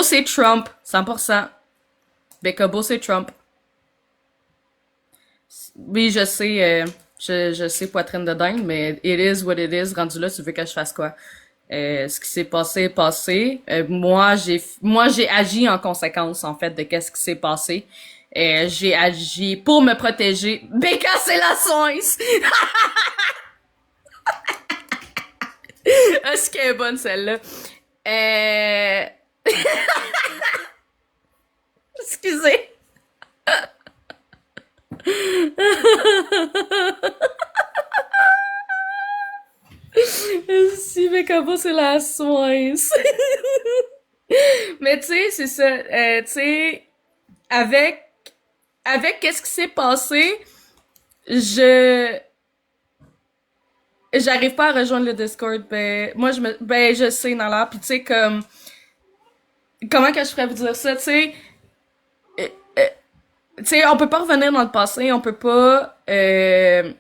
c'est Trump, 100%. Becca Beau, c'est Trump. Oui, je sais, je sais poitrine de dingue, mais it is what it is. Rendu là, tu veux que je fasse quoi? Ce qui s'est passé est passé. Moi, j'ai agi en conséquence, en fait, de qu'est-ce qui s'est passé. J'ai agi pour me protéger. Becca, c'est la soins! Est-ce qu'elle est bonne, celle-là? Euh... Excusez. Si, Becca Beau, c'est la soins. Mais tu sais, c'est ça. Tu sais, avec qu'est-ce qui s'est passé, je j'arrive pas à rejoindre le Discord. Ben moi je sais dans l'air. Puis tu sais comme comment que je pourrais vous dire ça, tu sais. euh, euh, Tu sais, on peut pas revenir dans le passé, on peut pas. C'est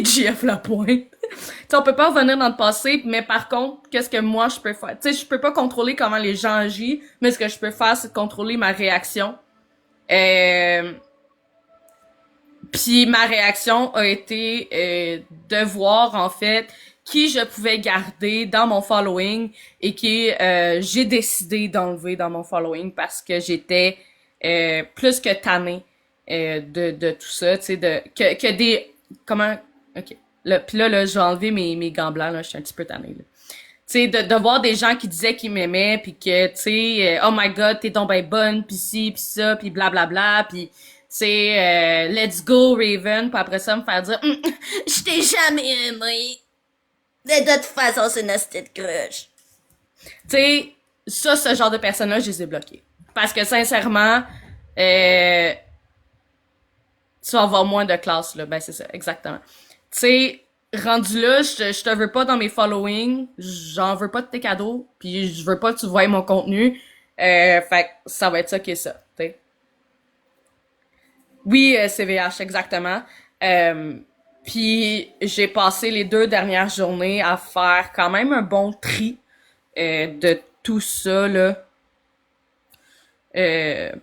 JF Lapointe. Tu sais, on peut pas revenir dans le passé, mais par contre, qu'est-ce que moi je peux faire? Tu sais, je peux pas contrôler comment les gens agissent, mais ce que je peux faire, c'est de contrôler ma réaction. Euh, Puis ma réaction a été de voir en fait qui je pouvais garder dans mon following et qui j'ai décidé d'enlever dans mon following parce que j'étais plus que tannée de tout ça, tu sais, que des comment ok puis là je vais enlever mes gants blancs là, je suis un petit peu tannée là. Tu sais, de voir des gens qui disaient qu'ils m'aimaient, puis que, tu sais, oh my god, t'es donc ben bonne, pis ci, pis ça, pis blablabla, pis, tu sais, let's go Raven, pis après ça me faire dire, je t'ai jamais aimé. De toute façon, c'est une petite cruche. Tu sais, ça, ce genre de personnes-là, je les ai bloquées. Parce que, sincèrement, tu vas avoir moins de classe, là. Ben, c'est ça, exactement. Tu sais, rendu là, je te veux pas dans mes followings, j'en veux pas de tes cadeaux, puis je veux pas que tu voies mon contenu. Fait que ça va être ça qui est ça, tu sais. Oui, CVH, exactement. Euh, Puis j'ai passé les 2 dernières journées à faire quand même un bon tri de tout ça, là.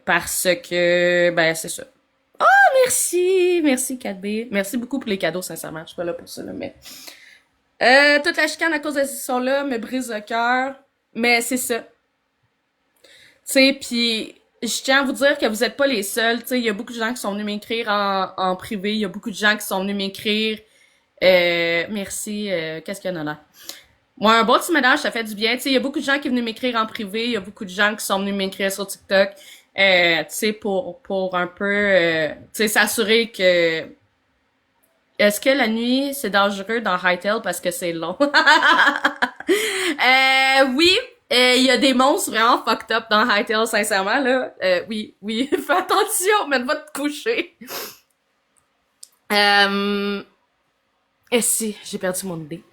Parce que, ben, c'est ça. Merci, merci 4B. Merci beaucoup pour les cadeaux, sincèrement. Je suis pas là pour ça, là, mais... toute la chicane à cause de ces histoires-là me brise le cœur. Mais c'est ça. Tu sais, puis je tiens à vous dire que vous êtes pas les seuls. Tu sais, il y a beaucoup de gens qui sont venus m'écrire en privé. Il y a beaucoup de gens qui sont venus m'écrire. Merci. Qu'est-ce qu'il y en a là? Moi, un bon petit ménage, ça fait du bien. Tu sais, il y a beaucoup de gens qui sont venus m'écrire en privé. Il y a beaucoup de gens qui sont venus m'écrire sur TikTok. Tu sais, pour un peu, tu sais, s'assurer que est-ce que la nuit, c'est dangereux dans Hytale parce que c'est long? Oui, il y a des monstres vraiment fucked up dans Hytale, sincèrement, là. Oui, oui, fais attention, mais va te coucher. Euh, et si, j'ai perdu mon idée.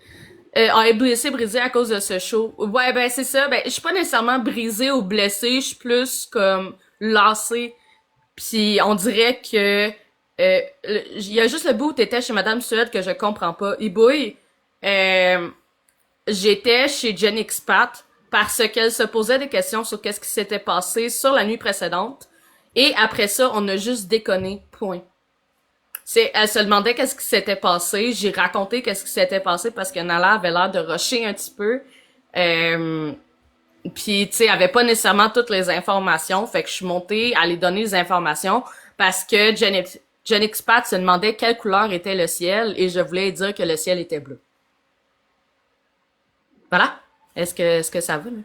Ah, est blessé, brisé à cause de ce show. Ouais, ben c'est ça. Ben, je suis pas nécessairement brisée ou blessée, je suis plus comme lassée. Puis on dirait que il y a juste le bout où t'étais chez Madame Suède que je comprends pas. Ibouille, euh, j'étais chez Jen Expat parce qu'elle se posait des questions sur qu'est-ce qui s'était passé sur la nuit précédente. Et après ça, on a juste déconné. Point. Elle se demandait qu'est-ce qui s'était passé. J'ai raconté qu'est-ce qui s'était passé parce que Nala avait l'air de rusher un petit peu. Euh, Puis, tu sais, elle avait pas nécessairement toutes les informations. Fait que je suis montée à aller donner les informations parce que Jen Expat se demandait quelle couleur était le ciel et je voulais dire que le ciel était bleu. Voilà. Est-ce que ça va, là? Tu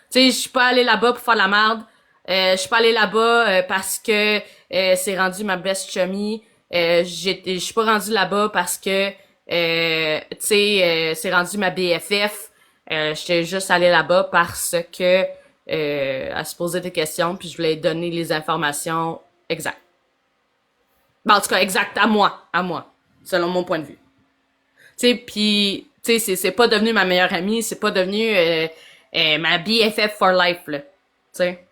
sais, je suis pas allée là-bas pour faire la merde. Je suis pas allée là-bas parce que c'est rendu ma best chummy. Je suis pas rendue là-bas parce que tu sais c'est rendu ma BFF. J'étais juste allée là-bas parce que elle se posait des questions puis je voulais donner les informations exactes. Ben, en tout cas, exactes à moi, selon mon point de vue. Tu sais, puis tu sais, c'est pas devenu ma meilleure amie, c'est pas devenu ma BFF for life là. Tu sais,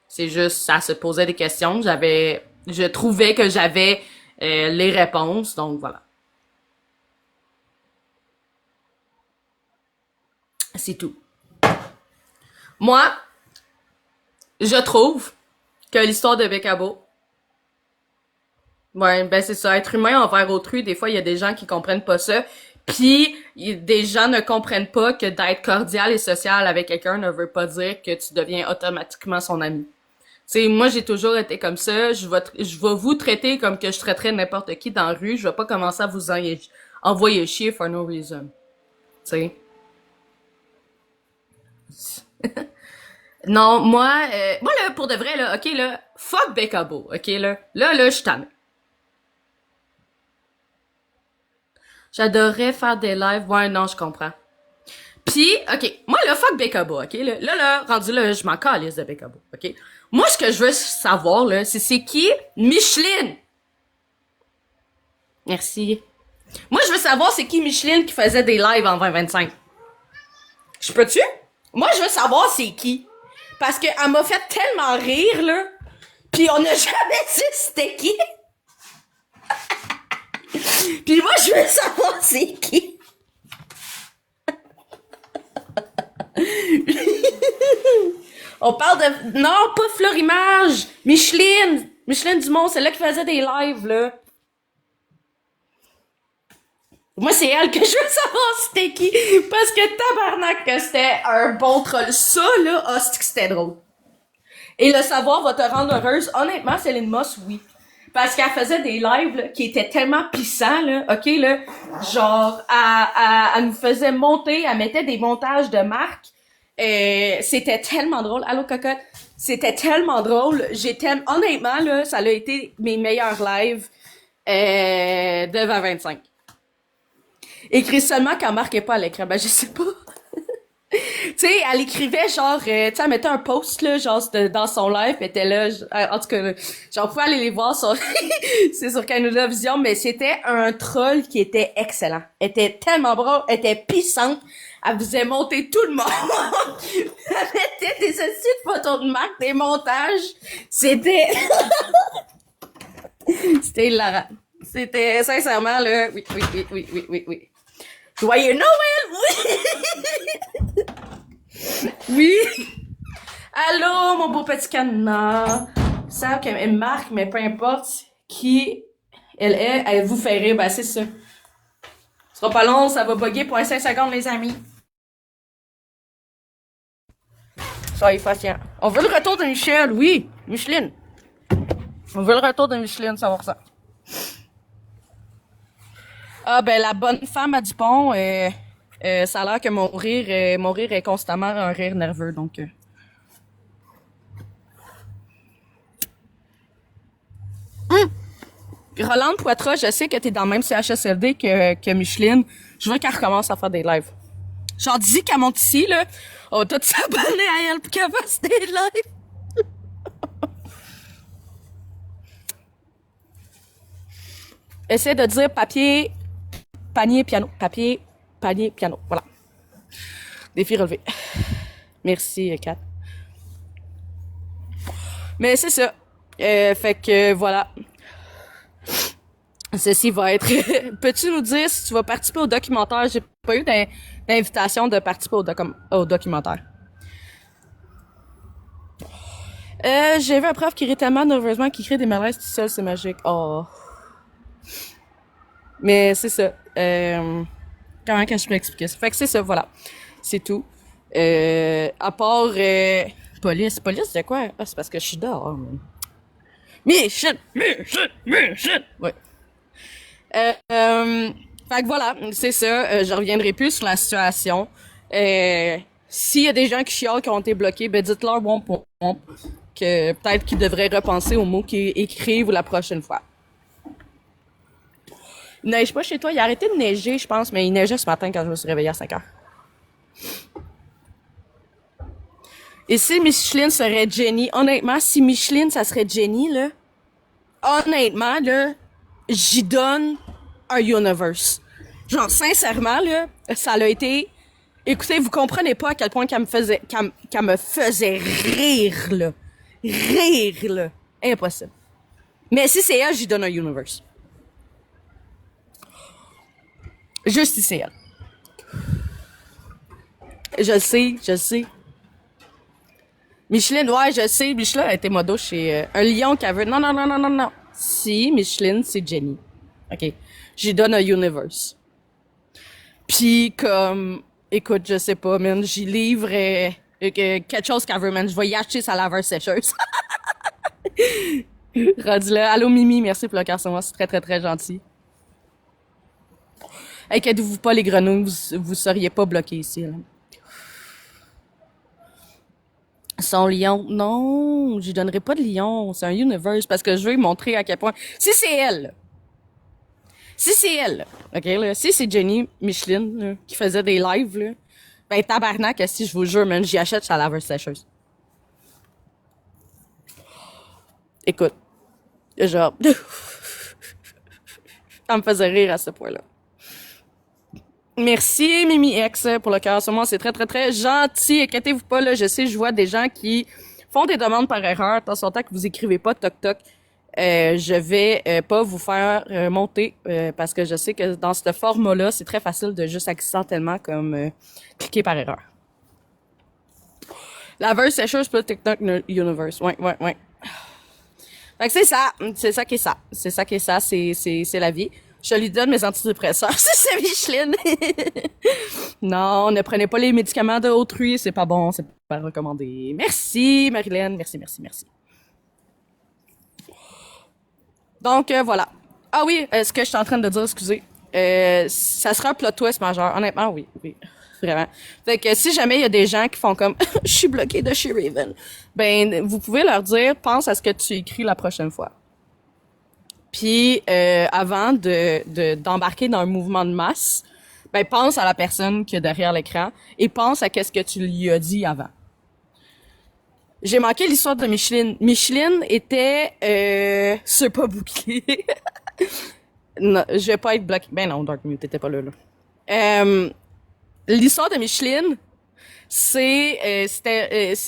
c'est juste ça se posait des questions, je trouvais que j'avais les réponses, donc voilà. C'est tout. Moi, Je trouve que l'histoire de Bécabo, ouais, ben c'est ça, être humain envers autrui, des fois il y a des gens qui comprennent pas ça. Puis des gens ne comprennent pas que d'être cordial et social avec quelqu'un ne veut pas dire que tu deviens automatiquement son ami. Tu sais, moi j'ai toujours été comme ça, je vais vous traiter comme que je traiterais n'importe qui dans la rue, je vais pas commencer à vous envoyer chier for no reason. Tu sais. Non, moi là pour de vrai là, OK là, fuck Bécabo, OK là. Là je t'en J'adorerais faire des lives. Ouais, non, je comprends. Puis, OK, moi, là, fuck Bécabo, OK? Là, rendu là, je m'en calisse de Bécabo, OK? Moi, ce que je veux savoir, là, c'est qui Micheline. Merci. Moi, je veux savoir c'est qui Micheline qui faisait des lives en 2025. Je peux-tu? Moi, je veux savoir c'est qui. Parce que elle m'a fait tellement rire, là. Puis on n'a jamais dit c'était qui. Puis moi, je veux savoir c'est qui. On parle de... Non, pas Florimage! Micheline! Micheline Dumont, c'est là qui faisait des lives, là. Moi, c'est elle que je veux savoir c'était qui. Parce que tabarnak que c'était un bon troll. Ça, là, oh, c'est que c'était drôle. Et le savoir va te rendre heureuse. Honnêtement, Céline Moss, oui. Parce qu'elle faisait des lives là, qui étaient tellement pissants, là. OK, là. Genre, elle nous faisait monter, elle mettait des montages de marque. C'était tellement drôle. Allô, cocotte? C'était tellement drôle. Honnêtement, là, ça a été mes meilleurs lives de 2025. Écrit seulement qu'elle marquait pas à l'écran. Ben, je sais pas. Tu sais, elle écrivait genre, tu sais, elle mettait un post là, genre dans son live, elle était là, en tout cas, là, genre, vous pouvez aller les voir sur, c'est sur Canada Vision, mais c'était un troll qui était excellent. Elle était tellement brave, elle était puissante, elle faisait monter tout le monde, elle mettait des astuces de photos de marque, des montages, c'était, c'était hilarant. C'était, sincèrement, là, oui. Joyeux Noël, oui! Allô, mon beau petit canard. Ils savent qu'elle marque, mais peu importe qui elle est, elle vous fait rire. Ben, c'est ça. Ce sera pas long, ça va bugger pour un 5 secondes, les amis. Soyez patient. On veut le retour de Michel, oui. Micheline. On veut le retour de Micheline, 100%. Ah, ben, la bonne femme à Dupont, ça a l'air que mon rire est constamment un rire nerveux, donc... Rolande Poitras, je sais que t'es dans le même CHSLD que Micheline. Je veux qu'elle recommence à faire des lives. Genre, dis qu'elle monte ici, là. On va tous s'abonner à elle pour qu'elle fasse des lives. Essaie de dire papier, panier, piano. Papier, panier, piano. Voilà. Défi relevé. Merci, Kat. Mais c'est ça. Fait que, voilà. Ceci va être... Peux-tu nous dire si tu vas participer au documentaire? J'ai pas eu d'invitation de participer au documentaire. J'ai vu un prof qui rit tellement nerveusement qu'il crée des malaises tout seul, c'est magique. Oh. Mais c'est ça. Comment que je peux expliquer ça? Fait que c'est ça, voilà. C'est tout. À part police. Police, c'est quoi? Ah, c'est parce que je suis dehors. Michel! Ouais. Fait que voilà, c'est ça. Je reviendrai plus sur la situation. S'il y a des gens qui chialent, qui ont été bloqués, ben dites-leur womp womp, que peut-être qu'ils devraient repenser aux mots qu'ils écrivent la prochaine fois. Il neige pas chez toi. Il a arrêté de neiger, je pense, mais il neigeait ce matin quand je me suis réveillée à 5 heures. Et si Micheline serait Jenny, honnêtement, si Micheline, ça serait Jenny, là, honnêtement, là, j'y donne un universe. Genre, sincèrement, là, ça a été... Écoutez, vous comprenez pas à quel point qu'elle me faisait rire, là. Rire, là. Impossible. Mais si c'est elle, j'y donne un universe. Juste si c'est elle. Je le sais. Micheline, ouais, je sais, Micheline a été modo chez un lion qui avait... Non, non, non, non, non, non. Si, Micheline, c'est Jenny. OK. J'y donne un universe. Puis comme, écoute, je sais pas, man, j'y livre quelque chose qu'elle veut, man. Je vais y acheter sa laveuse sécheuse. Rendu là. Allô, Mimi, merci pour le cœur sur moi, c'est très, très, très gentil. Inquiétez-vous pas, les grenouilles, vous seriez pas bloqués ici, là. Son lion, non, je lui donnerai pas de lion, c'est un universe, parce que je veux lui montrer à quel point... Si c'est elle, ok, là, si c'est Jenny Micheline, là, qui faisait des lives, là, ben tabarnak, si je vous jure, man, j'y achète sa laveuse sécheuse. Écoute, genre, ça me faisait rire à ce point-là. Merci Mimi X pour le cœur sur moi, c'est très très très gentil. Inquiétez-vous pas là, je sais, je vois des gens qui font des demandes par erreur. Tant son temps que vous écrivez pas toc toc, je vais pas vous faire monter parce que je sais que dans ce format-là, c'est très facile de juste accidentellement comme cliquer par erreur. Laveuse sécheuse plus TikTok Universe, ouais ouais ouais. Fait que c'est ça qui est ça, c'est ça qui est ça, c'est la vie. Je lui donne mes antidépresseurs, c'est Micheline. Non, ne prenez pas les médicaments d'autrui, c'est pas bon, c'est pas recommandé. Merci, Marilyn, merci, merci, merci. Donc, voilà. Ah oui, ce que je suis en train de dire, excusez, ça sera un plot twist majeur. Honnêtement, oui, oui, vraiment. Fait que si jamais il y a des gens qui font comme « Je suis bloqué de chez Raven », ben, vous pouvez leur dire « Pense à ce que tu écris la prochaine fois ». Puis, avant d'embarquer dans un mouvement de masse, ben, pense à la personne qui est derrière l'écran et pense à qu'est-ce que tu lui as dit avant. J'ai manqué l'histoire de Micheline. Micheline était c'est pas bouclé. Non, je vais pas être bloqué. Ben non, Dark Mute, t'étais pas là. L'histoire de Micheline, c'est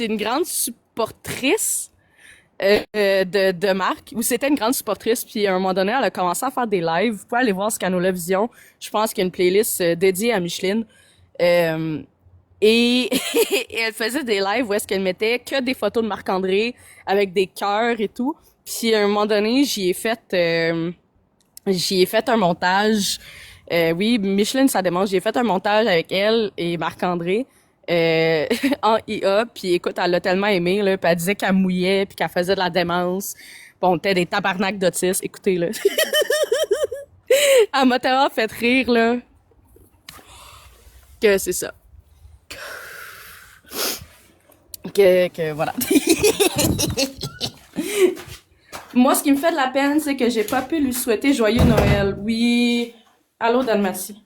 une grande supportrice de Marc, où c'était une grande supportrice, puis à un moment donné, elle a commencé à faire des lives. Vous pouvez aller voir ce Canola Vision. Je pense qu'il y a une playlist dédiée à Micheline. Euh, et, et elle faisait des lives où est-ce qu'elle mettait que des photos de Marc-André avec des cœurs et tout. Puis à un moment donné, j'y ai fait un montage. Oui, Micheline, ça demande. J'ai fait un montage avec elle et Marc-André en IA. Puis écoute, elle l'a tellement aimé, là. Puis elle disait qu'elle mouillait, puis qu'elle faisait de la démence. Bon, t'es des tabarnaks d'autistes. Écoutez, là. Elle m'a tellement fait rire, là, que c'est ça. Que voilà. Moi, ce qui me fait de la peine, c'est que j'ai pas pu lui souhaiter joyeux Noël. Oui. Allô, Dalmatie.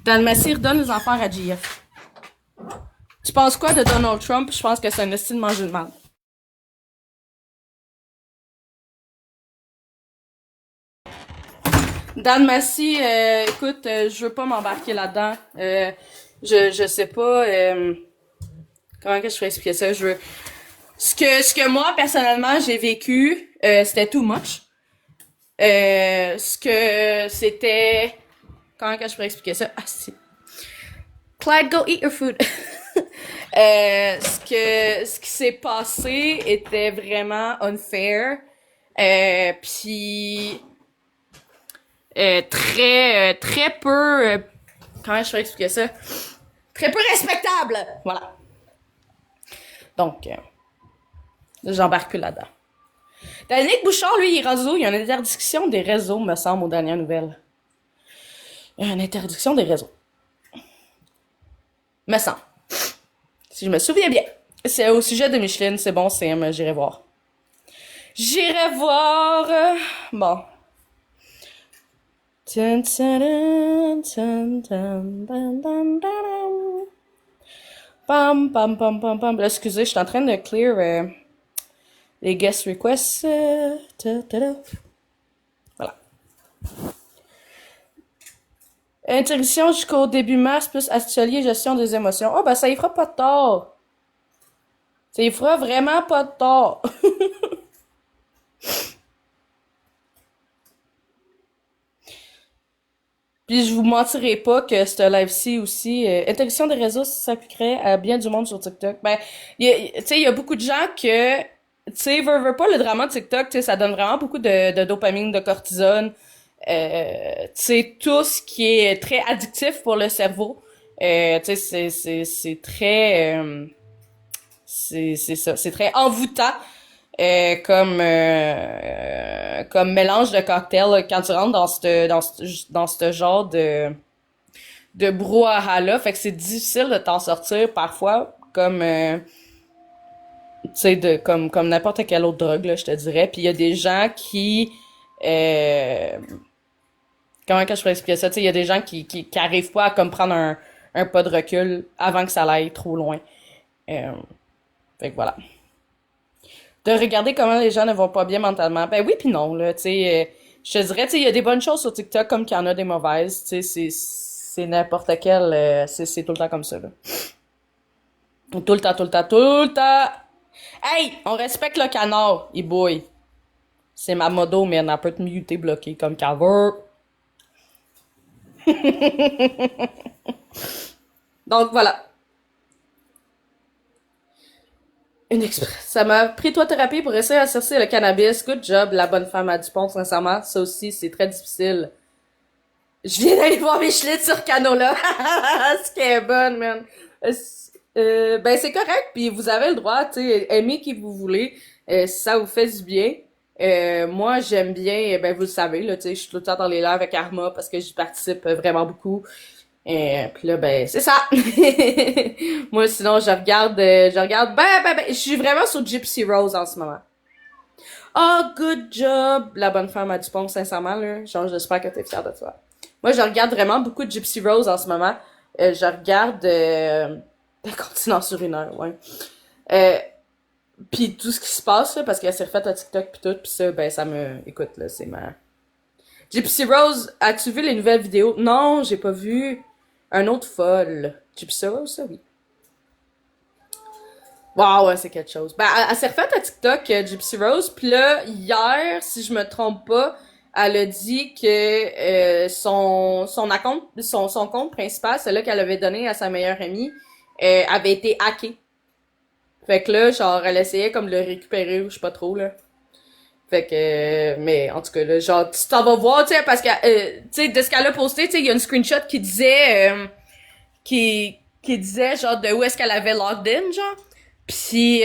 Dalmatie redonne les affaires à JF. Tu penses quoi de Donald Trump? Je pense que c'est un estime de manger de mal. Dalmatie, écoute, je veux pas m'embarquer là-dedans. Je sais pas comment que je pourrais expliquer ça. Ce que moi personnellement j'ai vécu, c'était too much. Ce que c'était, comment que je pourrais expliquer ça? Ah si. Clyde, go eat your food. Ce qui s'est passé était vraiment unfair. Puis très peu, comment je pourrais expliquer ça? Très peu respectable. Voilà. Donc, j'embarque plus là-dedans. Danick Bouchard, lui, il est rendu où? Il y a une interdiction des réseaux, me semble, aux dernières nouvelles. Il y a une interdiction des réseaux. Me semble. Si je me souviens bien. C'est au sujet de Micheline, c'est bon, j'irai voir. J'irai voir. Bon. Pam, pam, pam, pam, pam. Là, excusez, je suis en train de clear les guest requests. Voilà. Interdiction jusqu'au début mars, plus atelier gestion des émotions. Oh, ben ça y fera pas de tort. Ça y fera vraiment pas de tort. Puis je vous mentirai pas que ce live-ci aussi, interdiction des réseaux s'appliquerait à bien du monde sur TikTok. Ben, tu sais, il y a beaucoup de gens que, tu sais, veut pas le drama de TikTok, tu sais, ça donne vraiment beaucoup de dopamine, de cortisone, tu sais, tout ce qui est très addictif pour le cerveau. Tu sais, c'est très, c'est ça, c'est très envoûtant. Comme mélange de cocktail là, quand tu rentres dans ce genre de brouhaha là, fait que c'est difficile de t'en sortir parfois comme tu sais comme n'importe quelle autre drogue là, je te dirais. Puis il y a des gens qui euh, comment que je pourrais expliquer ça, tu sais, il y a des gens qui arrivent pas à comme prendre un pas de recul avant que ça aille trop loin. Euh, Fait que voilà. De regarder comment les gens ne vont pas bien mentalement. Ben oui puis non, là, tu sais. Je te dirais, tu sais, il y a des bonnes choses sur TikTok comme qu'il y en a des mauvaises, tu sais, c'est n'importe quel, c'est tout le temps comme ça, là. Tout le temps, tout le temps, tout le temps. Hey, on respecte le canard, il bouille. C'est ma modo, mais elle peut te muter, bloqué comme cover. Donc voilà. Ça m'a pris toi thérapie pour essayer d'assercer le cannabis. Good job, la bonne femme à Dupont, sincèrement. Ça aussi, c'est très difficile. Je viens d'aller voir mes schlitz sur Canola. Ce qui est bonne, man. Ben c'est correct, puis vous avez le droit, tu sais, aimer qui vous voulez, si ça vous fait du bien. Moi, j'aime bien, ben vous le savez, là, tu sais, je suis tout le temps dans les lives avec Arma parce que j'y participe vraiment beaucoup. Puis là, ben, c'est ça. Moi, sinon, ben, je suis vraiment sur Gypsy Rose en ce moment. Oh, good job! La bonne femme à Dupont, sincèrement, là. Genre, j'espère que t'es fière de toi. Moi, je regarde vraiment beaucoup de Gypsy Rose en ce moment. Je regarde, continent sur une heure, ouais. Euh, Puis tout ce qui se passe, là, parce qu'elle s'est refaite à TikTok pis tout, pis ça, ben, ça me... Écoute, là, c'est ma... Gypsy Rose, as-tu vu les nouvelles vidéos? Non, j'ai pas vu. Un autre folle. Gypsy Rose, ça, oui. Wow, ouais, c'est quelque chose. Ben, elle s'est refaite à TikTok, Gypsy Rose, puis là, hier, si je me trompe pas, elle a dit que son compte principal, celui qu'elle avait donné à sa meilleure amie, avait été hacké. Fait que là, genre, elle essayait comme de le récupérer, ou je sais pas trop, là. Fait que, mais en tout cas, là, genre, tu t'en vas voir, tu sais, parce que, tu sais, de ce qu'elle a posté, tu sais, il y a une screenshot qui disait, qui disait, genre, de où est-ce qu'elle avait logged in, genre. Puis,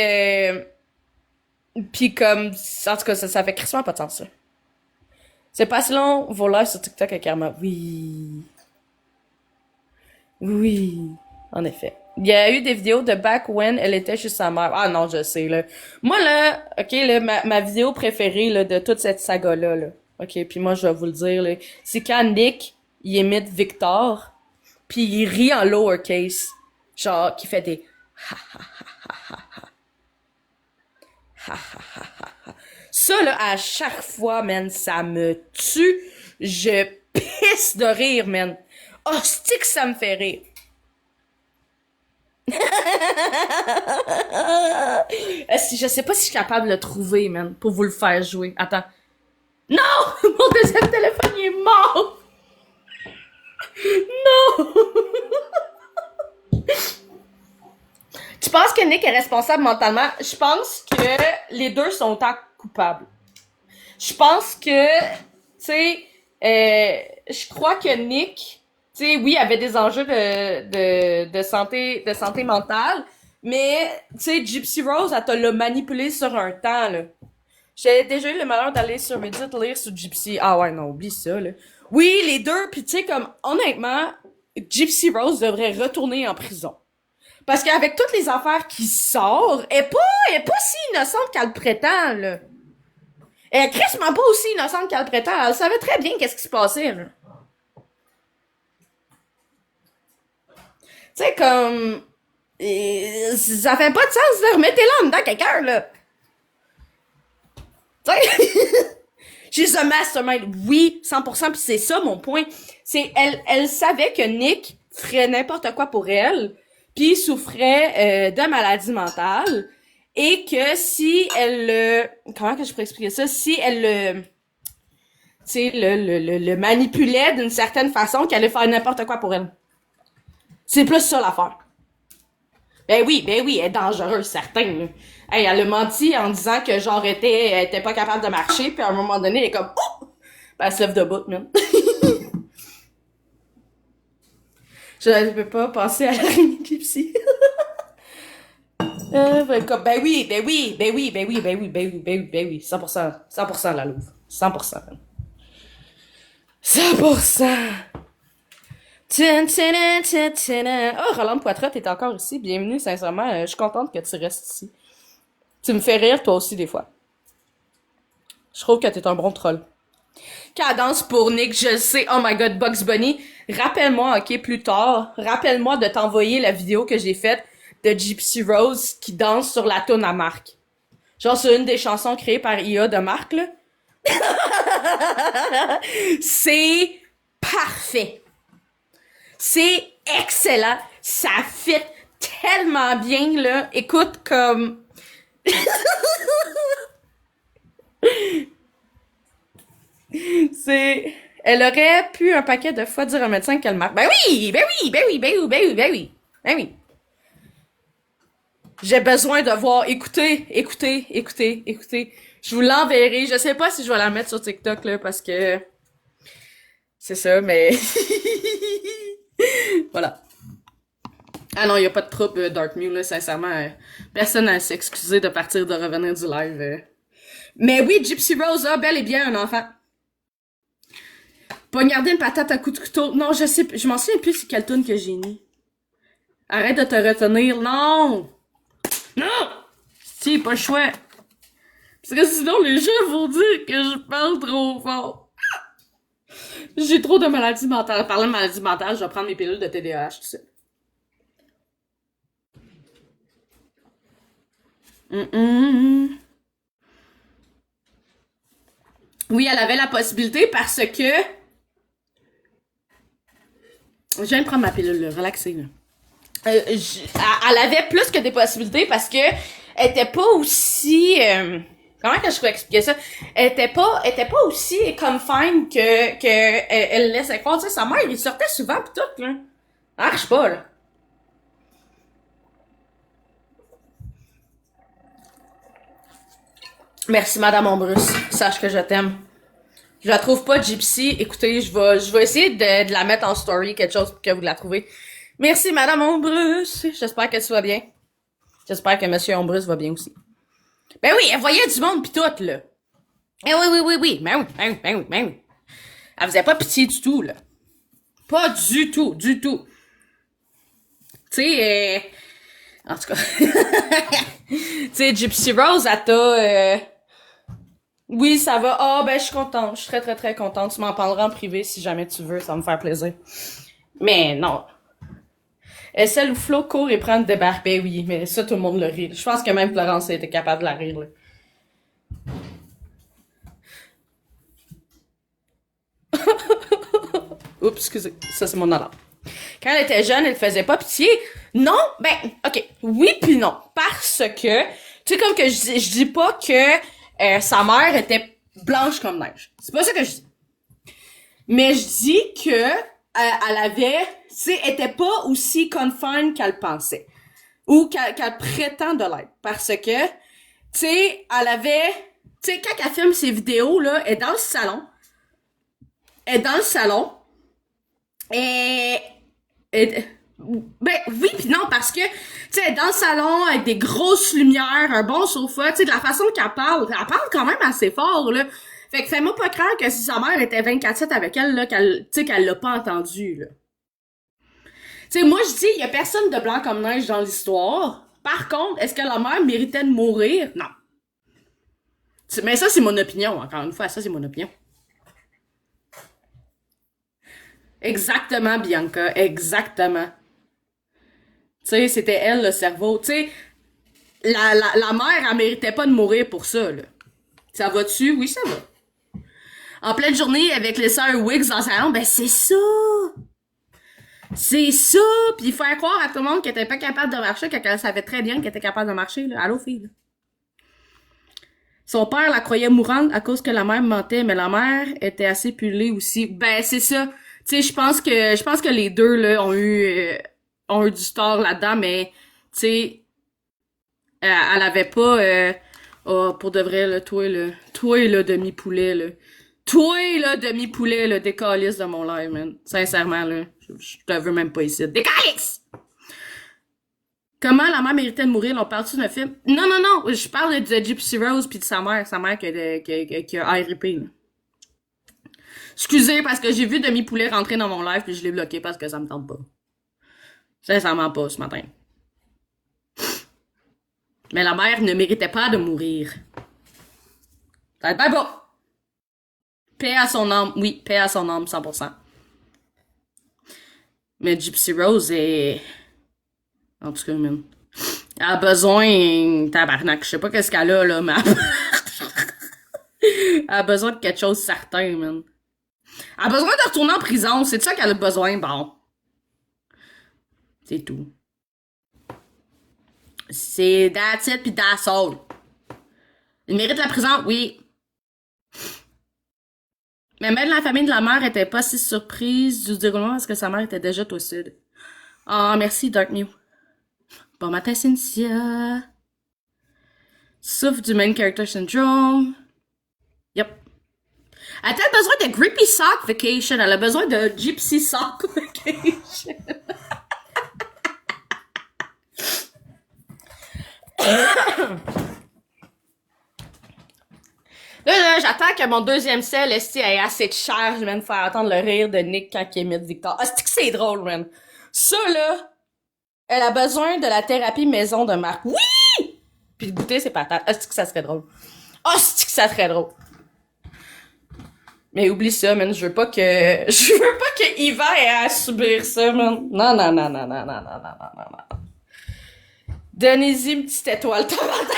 puis comme, en tout cas, ça fait crissement pas de sens, ça. C'est pas si long, vos lives sur TikTok avec Karma. Oui. Oui. En effet. Il y a eu des vidéos de back when elle était chez sa mère. Ah non, je sais, là. Moi, là, ok, là, ma vidéo préférée, là, de toute cette saga-là, là. Ok, puis moi, je vais vous le dire, là. C'est quand Nick, il imite Victor, puis il rit en lowercase. Genre, qui fait des ça, là, à chaque fois, man, ça me tue. Je pisse de rire, man. Oh, c'est que ça me fait rire. Je sais pas si je suis capable de le trouver, man, pour vous le faire jouer. Attends. Non! Mon deuxième téléphone, il est mort! Non! Tu penses que Nick est responsable mentalement? Je pense que les deux sont autant coupables. Je pense que, tu sais, je crois que Nick, tu sais, oui, avait des enjeux de santé mentale, mais, tu sais, Gypsy Rose, elle te l'a manipulé sur un temps, là. J'ai déjà eu le malheur d'aller sur Reddit lire sur Gypsy. Ah ouais, non, oublie ça, là. Oui, les deux, pis tu sais, comme, honnêtement, Gypsy Rose devrait retourner en prison. Parce qu'avec toutes les affaires qui sortent, elle est pas si innocente qu'elle le prétend, là. Elle est crissement pas aussi innocente qu'elle le prétend. Elle savait très bien qu'est-ce qui se passait, là. Tu sais, comme... ça fait pas de sens, là. Remettez-la en dedans quelqu'un, là. Tu sais? She's a mastermind. Oui, 100%, pis c'est ça mon point. C'est, elle savait que Nick ferait n'importe quoi pour elle, puis souffrait de maladie mentale, et que si elle comment que je pourrais expliquer ça? Si elle sais, le manipulait d'une certaine façon qu'elle allait faire n'importe quoi pour elle. C'est plus ça l'affaire. Ben oui, elle est dangereuse, certain. Là. Hey, elle a menti en disant que genre elle était pas capable de marcher, puis à un moment donné, elle est comme oh! Ben, elle se lève debout, man. Je ne peux pas passer à la gypsy. Ben oui, ben oui, ben oui, ben oui, ben oui, ben oui, ben oui, ben oui, 100%, 100% la Louve. 100%. 100%. Tin, tin, tin, tin. Oh, Roland Poitras, t'es encore ici. Bienvenue, sincèrement. Je suis contente que tu restes ici. Tu me fais rire, toi aussi, des fois. Je trouve que t'es un bon troll. Cadence pour Nick, je le sais. Oh my god, Bugs Bunny. Rappelle-moi, ok, plus tard. Rappelle-moi de t'envoyer la vidéo que j'ai faite de Gypsy Rose qui danse sur la toune à Marc. Genre, c'est une des chansons créées par IA de Marc, là. C'est parfait. C'est excellent. Ça fit tellement bien, là. Écoute, comme... C'est... Elle aurait pu un paquet de fois dire au médecin qu'elle marque. Ben oui! Ben oui! Ben oui! Ben oui! Ben oui! Ben oui! Ben oui! J'ai besoin de voir. Écoutez, écoutez, écoutez, écoutez. Je vous l'enverrai. Je sais pas si je vais la mettre sur TikTok, là, parce que... C'est ça, mais... Voilà. Ah non, y a pas de trouble, Dark Mew, là, sincèrement. Personne n'a à s'excuser de partir, de revenir du live. Mais oui, Gypsy Rose a bel et bien un enfant. Poignarder une patate à coups de couteau. Non, je m'en souviens plus c'est quelle tune que j'ai mis. Arrête de te retenir. Non! Non! Si, pas le choix. Parce que sinon, les gens vont dire que je parle trop fort. J'ai trop de maladies mentales. Parlant de maladies mentales, je vais prendre mes pilules de TDAH, tout ça. Oui, elle avait la possibilité parce que... Je viens de prendre ma pilule, là. Relaxez, là. Elle avait plus que des possibilités parce que elle était pas aussi... comment que je peux expliquer ça? Elle était pas aussi confined que elle laissait croire. Tu sais, sa mère, il sortait souvent pis tout, là. Ça marche pas, là. Merci, Madame Ombrus. Sache que je t'aime. Je la trouve pas, Gypsy. Écoutez, je vais essayer de la mettre en story, quelque chose pour que vous la trouvez. Merci, Madame Ombrus. J'espère que tu vas bien. J'espère que Monsieur Ombrus va bien aussi. Ben oui, elle voyait du monde pis tout, là. Eh oui, oui, oui, oui. Ben oui, ben oui, ben oui, ben oui. Elle faisait pas pitié du tout, là. Pas du tout, du tout. Tu sais, en tout cas. Tu sais, Gypsy Rose, elle t'a... Oui, ça va. Ah, ben, je suis contente. Je suis très, très, très contente. Tu m'en parleras en privé si jamais tu veux. Ça va me faire plaisir. Mais non. Et celle où Flo court et prend une débarque, ben oui, mais ça, tout le monde le rit. Je pense que même Florence a été capable de la rire, là. Oups, excusez. Ça, c'est mon alarme. Quand elle était jeune, elle faisait pas pitié. Non, ben, ok. Oui puis non. Parce que, tu sais, comme que je dis pas que sa mère était blanche comme neige. C'est pas ça que je dis. Mais je dis que elle avait, tu sais, était pas aussi confined qu'elle pensait. Ou qu'elle prétend de l'être. Parce que, tu sais, elle avait, tu sais, quand elle filme ses vidéos, là, elle est dans le salon. Elle est dans le salon. Et ben oui pis non parce que tu sais dans le salon avec des grosses lumières, un bon sofa, tu sais de la façon qu'elle parle quand même assez fort là. Fait que fais-moi pas croire que si sa mère était 24/7 avec elle là qu'elle tu sais qu'elle l'a pas entendu là. Tu sais moi je dis il y a personne de blanc comme neige dans l'histoire. Par contre, est-ce que la mère méritait de mourir? Non. Mais ça c'est mon opinion encore une fois, ça c'est mon opinion. Exactement Bianca, exactement. Tu sais, c'était elle le cerveau. Tu sais, la mère, elle méritait pas de mourir pour ça, là. Ça va-tu? Oui, ça va. En pleine journée, avec les sœurs Wiggs dans sa langue, ben c'est ça! C'est ça! Puis il faut croire à tout le monde qu'elle était pas capable de marcher, qu'elle savait très bien qu'elle était capable de marcher, là. Allô, fille? Là. Son père la croyait mourante à cause que la mère mentait, mais la mère était assez pulée aussi. Ben, c'est ça. Tu sais, je pense que les deux, là, ont eu du tort là-dedans, mais, tu sais, elle avait pas, oh, pour de vrai, là, toi, là, demi-poulet, là. Toi, là, demi-poulet, là, décalisse de mon live, man. Sincèrement, là, je te veux même pas ici. Décalisse! Comment la mère méritait de mourir? On parle-tu d'un film? Non, non, non! Je parle de Gypsy Rose pis de sa mère qui a RIP, là. Excusez, parce que j'ai vu Demi-Poulet rentrer dans mon live puis je l'ai bloqué parce que ça me tente pas. Sincèrement pas, ce matin. Mais la mère ne méritait pas de mourir. Ça va être pas. Paix à son âme. Oui, paix à son âme, 100%. Mais Gypsy Rose est... En tout cas, man. Elle a besoin... Tabarnak, je sais pas qu'est-ce qu'elle a, là, mais... Elle a besoin de quelque chose de certain, man. Elle a besoin de retourner en prison, c'est de ça qu'elle a besoin, bon. C'est tout. C'est that's it pis that's all. Il mérite la prison, oui. Mais même la famille de la mère était pas si surprise du déroulement parce que sa mère était déjà au sud. Ah, merci, Dark Mew. Bon matin, Cynthia. Souffre du main character syndrome. Yep. Elle a peut-être besoin de Grippy Sock Vacation. Elle a besoin de Gypsy Sock Vacation. Là, j'attends que mon deuxième sel, esti, ait assez de charge, man, faire entendre le rire de Nick quand il imite Victor. Ah, c'est drôle, man. Ça, là, elle a besoin de la thérapie maison de Marc. Oui! Puis de goûter ses patates. Ah, c'est que ça serait drôle. Ah, c'est que ça serait drôle. Mais oublie ça, man. Je veux pas que Yvan ait à subir ça, man. Non, non, non, non, non, non, non, non, non, non, non. Donnez-y une petite étoile, tabarnak.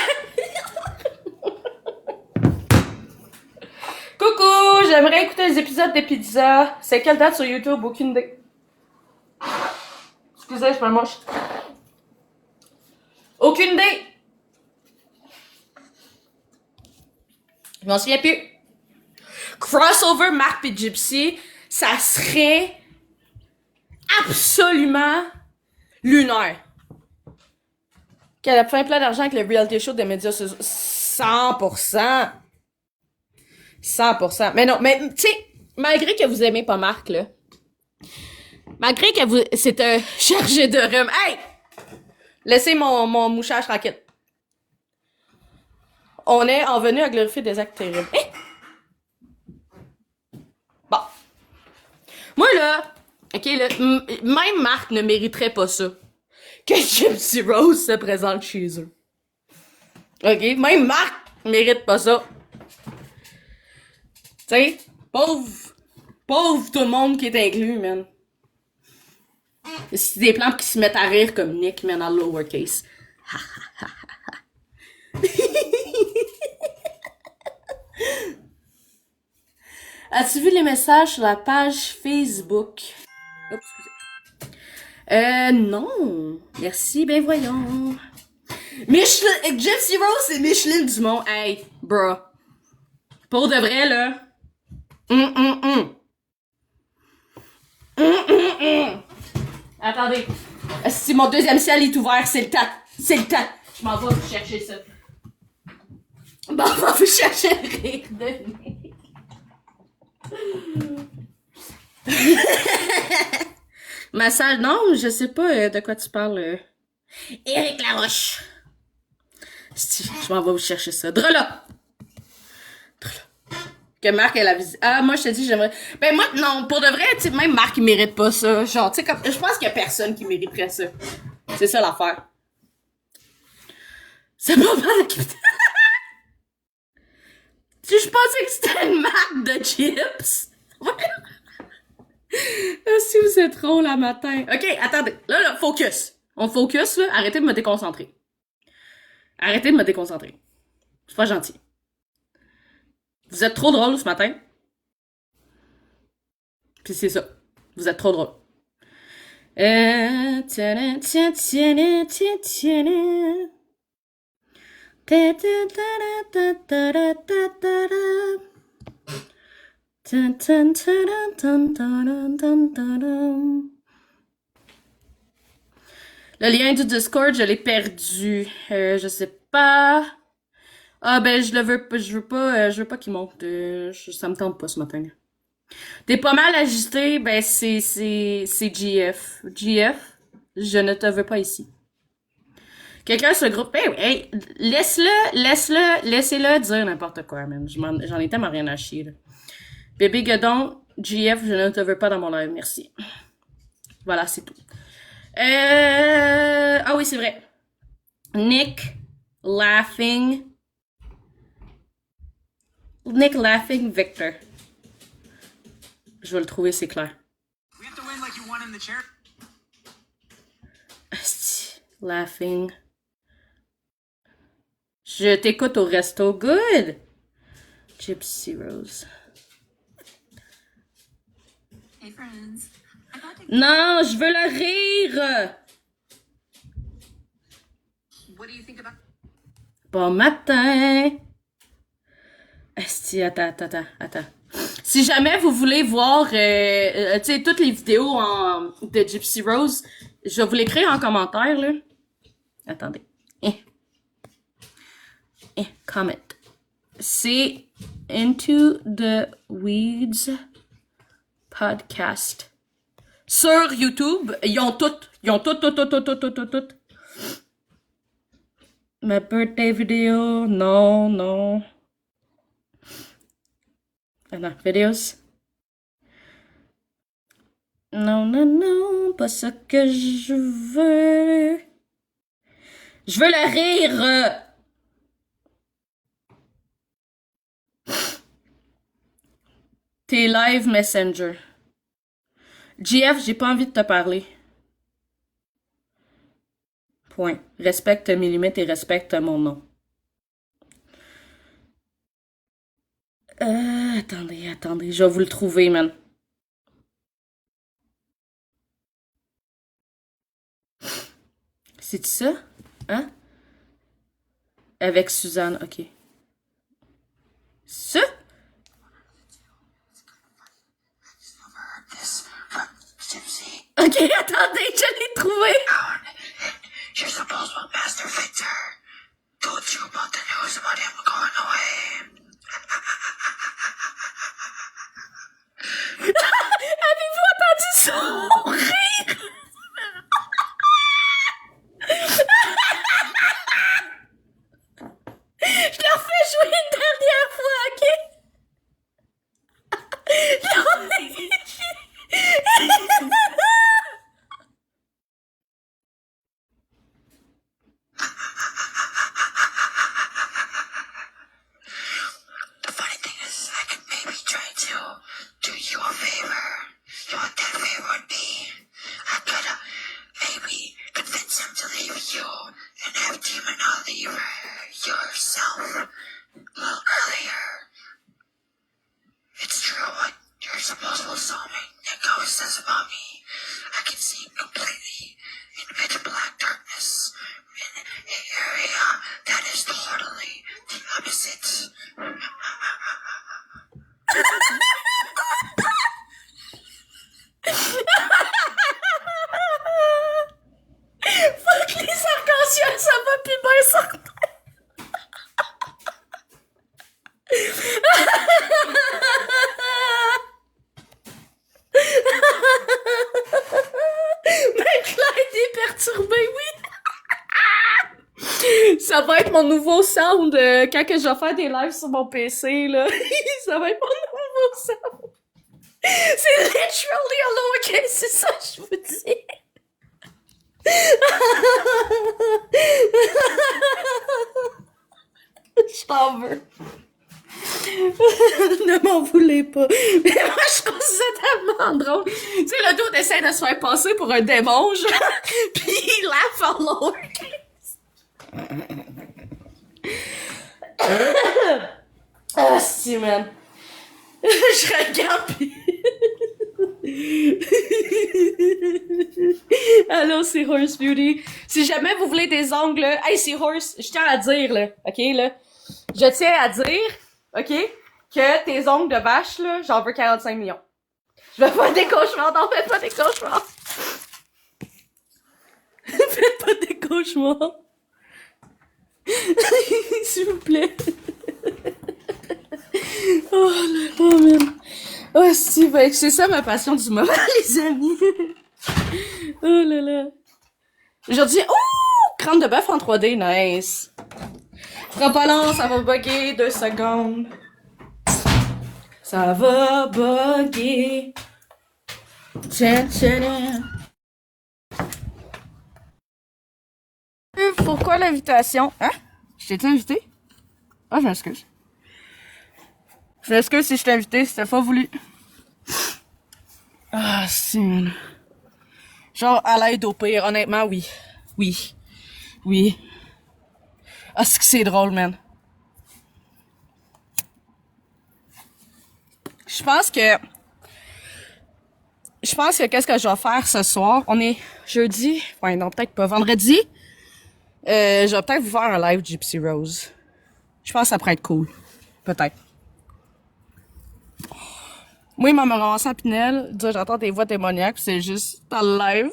Coucou, j'aimerais écouter les épisodes des pizzas. C'est quelle date sur YouTube? Aucune idée. Excusez, je me moche. Aucune idée. Je m'en souviens plus. Crossover Marc et Gypsy, ça serait absolument lunaire. Qu'elle a fait plein d'argent avec le reality show des médias sociaux. 100%. 100%. Mais non, mais tu sais, malgré que vous aimez pas Marc, là, malgré que vous, c'est un chargé de rhum. Hey! Laissez mon mouchage tranquille. On est en venu à glorifier des actes terribles. Hey! Bon. Moi, là, ok, là, même Marc ne mériterait pas ça. Que Gypsy Rose se présente chez eux. Ok? Même Marc mérite pas ça. Tu sais, pauvre tout le monde qui est inclus, man. C'est des plans qui se mettent à rire comme Nick, man, en lowercase. As-tu vu les messages sur la page Facebook? Oups, excusez. Non. Merci, ben voyons. Gypsy Rose et Micheline Dumont. Hey, bro. Pour de vrai, là. Attendez. Si mon deuxième ciel est ouvert, c'est le temps. C'est le temps. Je m'en vais vous chercher ça. Bon, on va vous chercher le rire de Nick. Massage, non, je sais pas de quoi tu parles. Éric Laroche. Je m'en vais vous chercher ça. Drela. Que Marc ait la visite. Ah, moi, je te dis, j'aimerais... Ben, moi, non, pour de vrai, tu sais, même Marc, il mérite pas ça. Genre, tu sais, comme... Je pense qu'il y a personne qui mériterait ça. C'est ça, l'affaire. C'est pas mal. Je pensais que c'était une marque de chips. Si vous êtes drôle la matin. Ok, attendez. Là, focus. On focus, là. Arrêtez de me déconcentrer. Arrêtez de me déconcentrer. C'est pas gentil. Vous êtes trop drôle ce matin. Puis c'est ça. Vous êtes trop drôle. Le lien du Discord, je l'ai perdu. Je sais pas. Ah ben je veux pas qu'il monte. Ça me tente pas ce matin. T'es pas mal ajusté, ben c'est GF. GF, je ne te veux pas ici. Quelqu'un sur le groupe, hey, laissez-le dire n'importe quoi, man. J'en ai tellement rien à chier, là. Bébé Godon, GF, je ne te veux pas dans mon live, merci. Voilà, c'est tout. Ah oui, c'est vrai. Nick Laughing Victor. Je vais le trouver, c'est clair. Asti, Laughing. Je t'écoute au resto. Good. Gypsy Rose. Hey friends. Non, je veux le rire. What do you think about? Bon matin. Asti, attends. Si jamais vous voulez voir, tu sais, toutes les vidéos de Gypsy Rose, je vais vous l'écrire en commentaire, là. Attendez. Comment. C'est Into the Weeds podcast. Sur YouTube, ils ont tout. Ma birthday video, non. Attends, videos. Non, pas ça que je veux. Je veux le rire. T'es live messenger. GF, j'ai pas envie de te parler. Point. Respecte mes limites et respecte mon nom. Attendez, je vais vous le trouver, man. C'est ça? Hein? Avec Suzanne, ok. Ça? Ok, attendez, je l'ai trouvé. You're supposed to Master Victor told you about the news about him going away. Avez-vous entendu son rire? Je leur fais jouer une dernière fois, The funny thing is, I could maybe try to do you a favor. You know what that favor would be? I could maybe convince him to leave you and have Demona leave yourself a little earlier. It's true what you're supposed to saw me. Nick always says about me. I can see him completely in pitch black darkness in an area that is totally the opposite. Fuck les arcs-en-ciel, ça va pis ben certain. Ben Clyde est perturbé, oui. Ça va être mon nouveau sound quand que je vais faire des lives sur mon PC, là. Ça va être mon nouveau sound. C'est literally un lowercase, c'est ça que je vous dis. Je t'en veux. Ne m'en voulez pas. Mais moi, je trouve ça tellement drôle. Tu sais, le dude essaie de se faire passer pour un démon, genre, pis il laugh en lowercase. Ah, si, man. Je regarde pis... Allô, c'est Horse Beauty. Si jamais vous voulez des ongles, hey, c'est Horse, je tiens à dire, là, ok, là, je tiens à dire, ok, que tes ongles de vache, là, j'en veux 45 millions. Je vais faire des cauchemars, non, faites pas des cauchemars. Faites pas des cauchemars. S'il vous plaît. Oh là là, man. Oh, si, ben, c'est ça ma passion du moment, les amis. Oh là là. Aujourd'hui, oh! Crâne de bœuf en 3D, nice. Fera pas long, ça va bugger 2 secondes. Ça va bugger. Tchan, tchan. Pourquoi l'invitation? Hein? Je t'ai-tu invité? Ah, je m'excuse. Je m'excuse si je t'ai invité, c'était pas voulu. Ah, si, man. Genre, à l'aide au pire, honnêtement, oui. Oui. Oui. Ah, c'est que c'est drôle, man. Je pense que qu'est-ce que je vais faire ce soir? On est jeudi. Ouais, non, peut-être pas. Vendredi. Je vais peut-être vous faire un live Gypsy Rose. Je pense que ça pourrait être cool. Peut-être. Moi, il m'a ramassé à Pinel, dire j'entends des voix démoniaques, pis c'est juste dans le live.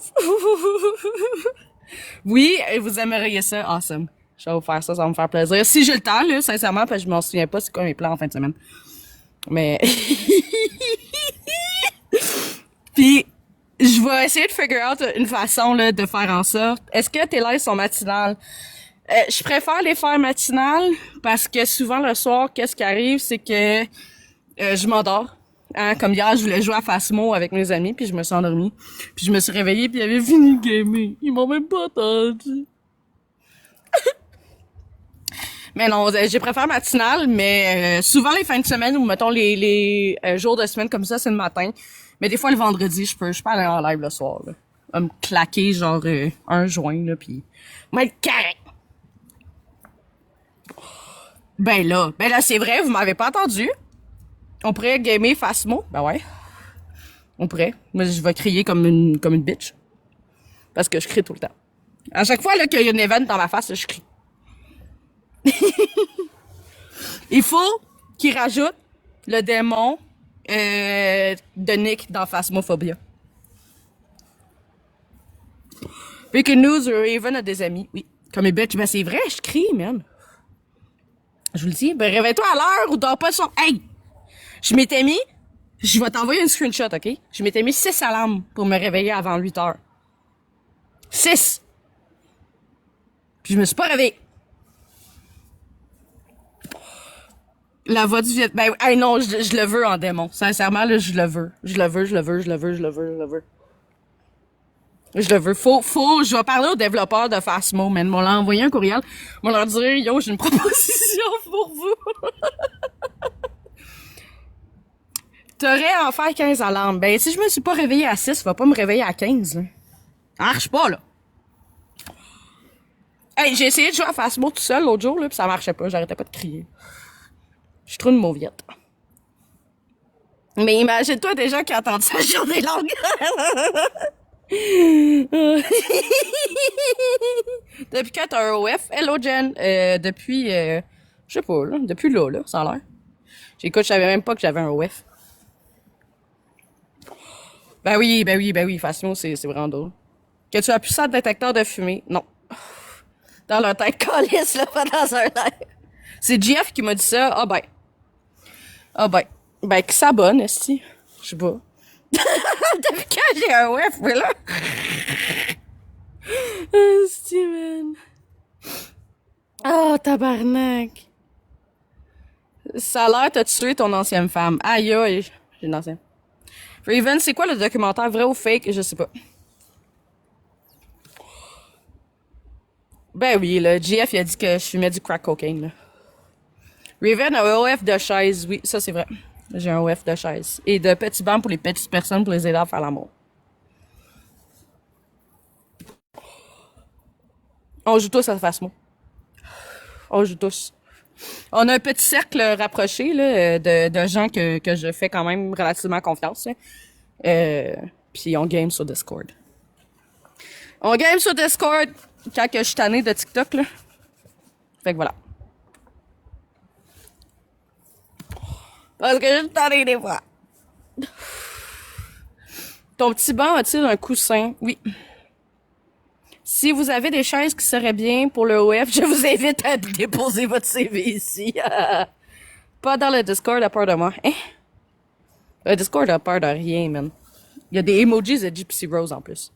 Oui, et vous aimeriez ça, awesome. Je vais vous faire ça, ça va me faire plaisir. Si j'ai le temps, là, sincèrement, parce que je m'en souviens pas c'est quoi mes plans en fin de semaine. Mais... Puis, je vais essayer de figure out une façon, là, de faire en sorte. Est-ce que tes lives sont matinales? Je préfère les faire matinales, parce que souvent, le soir, qu'est-ce qui arrive, c'est que je m'endors. Hein, comme hier, je voulais jouer à Phasmo avec mes amis, puis je me suis endormie. Puis je me suis réveillée, puis il avait fini de gamer. Ils m'ont même pas entendu. Mais non, j'ai préféré matinale, mais souvent les fins de semaine, ou mettons les jours de semaine comme ça, c'est le matin. Mais des fois, le vendredi, je peux aller en live le soir, là. À me claquer, genre, un joint, là, puis m'être carré. Ben là, c'est vrai, vous m'avez pas entendu. On pourrait gamer Phasmo? Ben ouais. On pourrait. Mais je vais crier comme une bitch. Parce que je crie tout le temps. À chaque fois là qu'il y a une event dans ma face, là, je crie. Il faut qu'il rajoute le démon de Nick dans Phasmophobia. Breaking news, Raven a des amis. Oui. Comme une bitch. Ben c'est vrai, je crie, man. Je vous le dis. Ben réveille-toi à l'heure ou dors pas son... Hey! Je m'étais mis... Je vais t'envoyer une screenshot, OK? Je m'étais mis 6 alarmes pour me réveiller avant 8 heures. 6! Puis je me suis pas réveillée. La voix du Viet... Ben, hey, non, je le veux en démon. Sincèrement, là, je le veux. Je le veux. Je je vais parler aux développeurs de Phasmo, mais ils m'ont envoyé un courriel. Ils m'ont leur dire, yo, j'ai une proposition pour vous. T'aurais à en faire 15 alarmes. Ben, si je me suis pas réveillée à 6, va pas me réveiller à 15, là. Ça marche pas, là. Hey, j'ai essayé de jouer à Phasmo tout seul l'autre jour, là, pis ça marchait pas. J'arrêtais pas de crier. Je suis trop une mauviette. Mais imagine-toi des gens qui entendent sa journée longue. Depuis quand t'as un OF? Hello, Jen. Depuis, je sais pas, là. Depuis là, ça a l'air. J'écoute, je savais même pas que j'avais un OF. Ben oui, Phasmo, c'est vraiment drôle. Que tu as pu ça détecteur de fumée? Non. Dans leur tête calisse, là, pas dans un live. C'est GF qui m'a dit ça. Ah ben. Ben, qui s'abonne, esti? Je sais pas. Depuis quand j'ai un web, mais là? Esti, man. Oh, tabarnak. Ça a l'air t'as tué ton ancienne femme. Aïe, aïe. J'ai une ancienne. Raven, c'est quoi le documentaire, vrai ou fake? Je sais pas. Ben oui, le GF, il a dit que je fumais du crack cocaine, là. Raven a un OF de chaise, oui, ça c'est vrai. J'ai un OF de chaise. Et de petits bancs pour les petites personnes pour les aider à faire l'amour. On joue tous à Phasmo. On joue tous. On a un petit cercle rapproché là, de gens que je fais quand même relativement confiance. Là. Puis on game sur Discord. On game sur Discord quand que je suis tannée de TikTok, là. Fait que voilà. Parce que je suis tannée des fois. Ton petit banc a-t-il un coussin? Oui. Si vous avez des chaises qui seraient bien pour le OF, je vous invite à déposer votre CV ici. Pas dans le Discord à peur de moi. Hein? Le Discord a peur de rien, man. Il y a des emojis de Gypsy Rose en plus.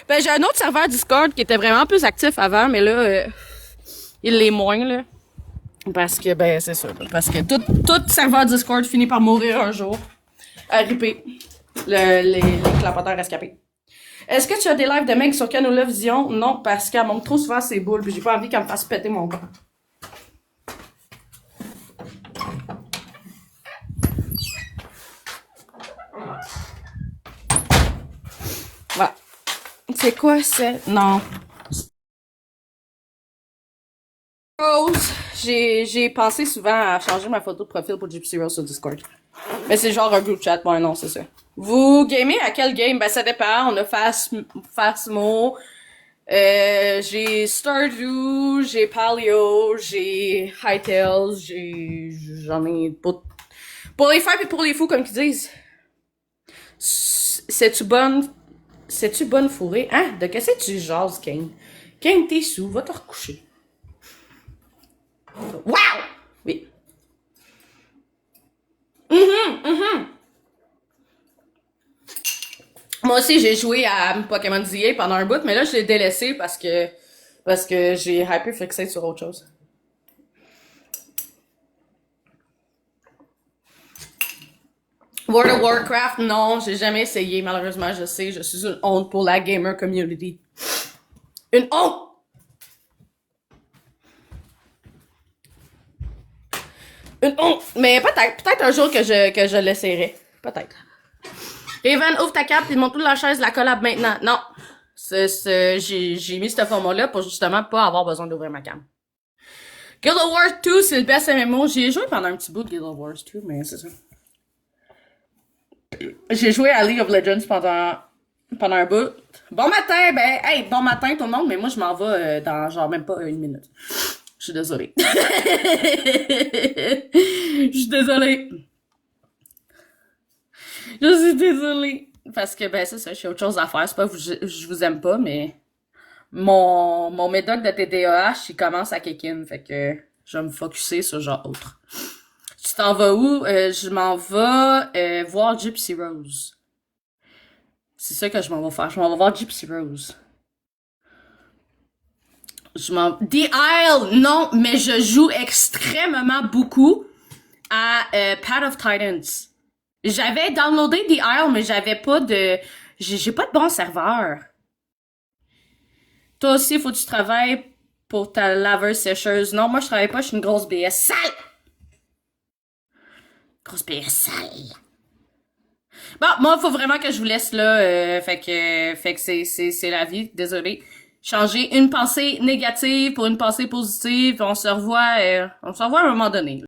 Ben, j'ai un autre serveur Discord qui était vraiment plus actif avant, mais là, il l'est moins, là. Parce que, ben, c'est ça. Parce que tout serveur Discord finit par mourir un jour. RIP. Les clapoteurs rescapés. Est-ce que tu as des lives de mecs sur Canola Vision? Non, parce qu'elle montre trop souvent ses boules, puis j'ai pas envie qu'elle me fasse péter mon corps. Voilà. C'est quoi, c'est... Non. Rose, j'ai pensé souvent à changer ma photo de profil pour Gypsy Rose sur Discord. Mais c'est genre un group chat, ouais, non, c'est ça. Vous gamez à quel game? Ben, ça dépend. On a Phasmo, j'ai Stardew, j'ai Paleo, j'ai Hytale, j'en ai pour les faibles et pour les fous, comme ils disent. C'est-tu bonne fourrée? Hein? De qu'est-ce que tu jases, Kane? Kane, t'es sous, va te recoucher. Wow! Oui. Moi aussi, j'ai joué à Pokémon ZA pendant un bout, mais là, je l'ai délaissé parce que j'ai hyper fixé sur autre chose. World of Warcraft, non, j'ai jamais essayé, malheureusement, je sais, je suis une honte pour la gamer community. Une honte! Une honte! Mais peut-être un jour que je l'essayerai. Peut-être. Raven, ouvre ta carte et montre toute la chaise de la collab maintenant. Non. J'ai mis ce format-là pour justement pas avoir besoin d'ouvrir ma cam. Guild of Wars 2, c'est le best MMO. J'y ai joué pendant un petit bout de Guild of Wars 2, mais c'est ça. J'ai joué à League of Legends pendant un bout. Bon matin, ben, hey, bon matin tout le monde, mais moi je m'en vais dans genre même pas une minute. Je suis désolée. Je suis désolée. Je suis désolée. Parce que, ben, c'est ça, j'ai autre chose à faire. C'est pas que je vous aime pas, mais mon médoc de TDAH, il commence à kick in. Fait que je vais me focusser sur genre autre. Tu t'en vas où? Je m'en vais voir Gypsy Rose. C'est ça que je m'en vais faire. Je m'en vais voir Gypsy Rose. The Isle, non, mais je joue extrêmement beaucoup à Path of Titans. J'avais downloadé The Isle, mais j'avais pas de... J'ai pas de bon serveur. Toi aussi, faut que tu travailles pour ta laveuse sécheuse. Non, moi, je travaille pas, je suis une grosse BS sale! Grosse BS sale. Bon, moi, faut vraiment que je vous laisse là. Fait que c'est la vie. Désolée. Changer une pensée négative pour une pensée positive. On se revoit à un moment donné.